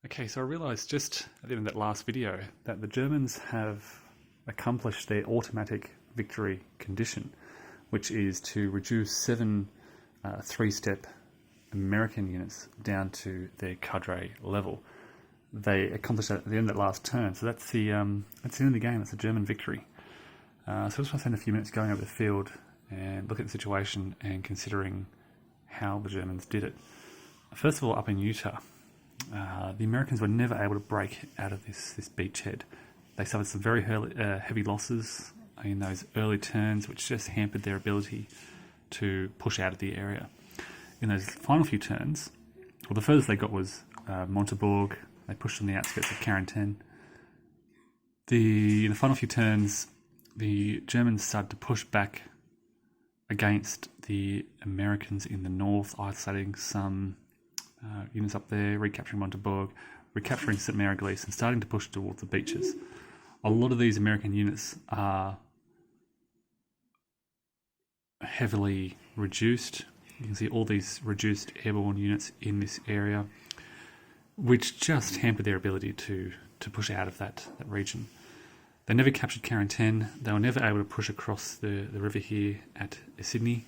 Okay, so I realised just at the end of that last video that the Germans have accomplished their automatic victory condition, which is to reduce 7 three-step American units down to their cadre level. They accomplished that at the end of that last turn, so that's the end of the game. That's a German victory. So I just want to spend a few minutes going over the field and look at the situation and considering how the Germans did it. First of all, up in Utah, the Americans were never able to break out of this beachhead. They suffered some very heavy losses in those early turns, which just hampered their ability to push out of the area. In those final few turns, well, the furthest they got was Montebourg. They pushed on the outskirts of Carentan. In the final few turns, the Germans started to push back against the Americans in the north, isolating some units up there, recapturing Montebourg, recapturing St. Mary-Glise, and starting to push towards the beaches. A lot of these American units are heavily reduced. You can see all these reduced airborne units in this area, which just hampered their ability to push out of that region. They never captured Carentan. They were never able to push across the river here at Sydney.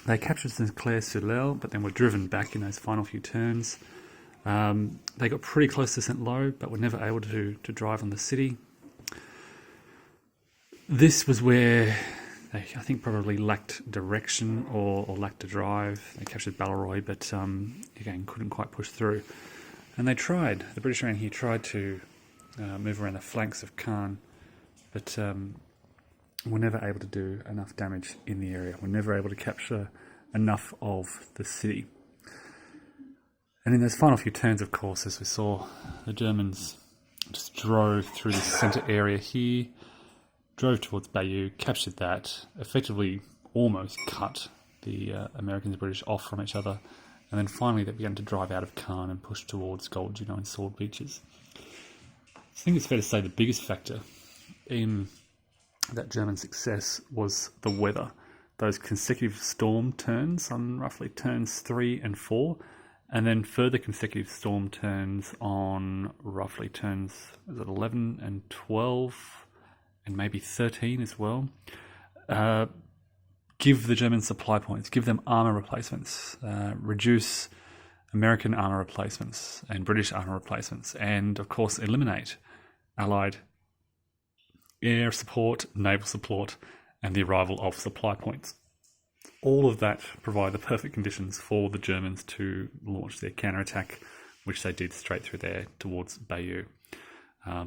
They captured St. Clair-sur-l'Eau, but then were driven back in those final few turns. They got pretty close to St. Lo, but were never able to drive on the city. This was where they, I think, probably lacked direction or lacked a drive. They captured Balleroy, but again, couldn't quite push through. And they tried. The British around here tried to move around the flanks of Caen, but were never able to do enough damage in the area. Were never able to capture enough of the city. And in those final few turns, of course, as we saw, the Germans just drove through the centre area here, drove towards Bayeux, captured that, effectively almost cut the Americans and British off from each other, and then finally they began to drive out of Caen and push towards Gold Juno and Sword Beaches. I think it's fair to say the biggest factor in that German success was the weather. Those consecutive storm turns on roughly turns 3 and 4, and then further consecutive storm turns on roughly turns 11 and 12, and maybe 13 as well. Give the Germans supply points, give them armour replacements, reduce American armour replacements and British armour replacements, and of course eliminate Allied air support, naval support, and the arrival of supply points. All of that provide the perfect conditions for the Germans to launch their counterattack, which they did straight through there towards Bayeux.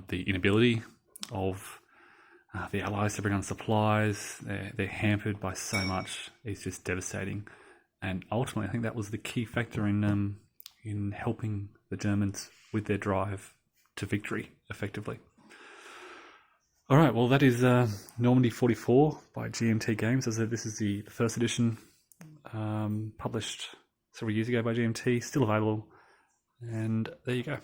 The inability of the Allies to bring on supplies, they're hampered by so much, is just devastating. And ultimately, I think that was the key factor in helping the Germans with their drive to victory, effectively. All right, well, that is Normandy 44 by GMT Games. As I said, this is the first edition, published several years ago by GMT, still available, and there you go.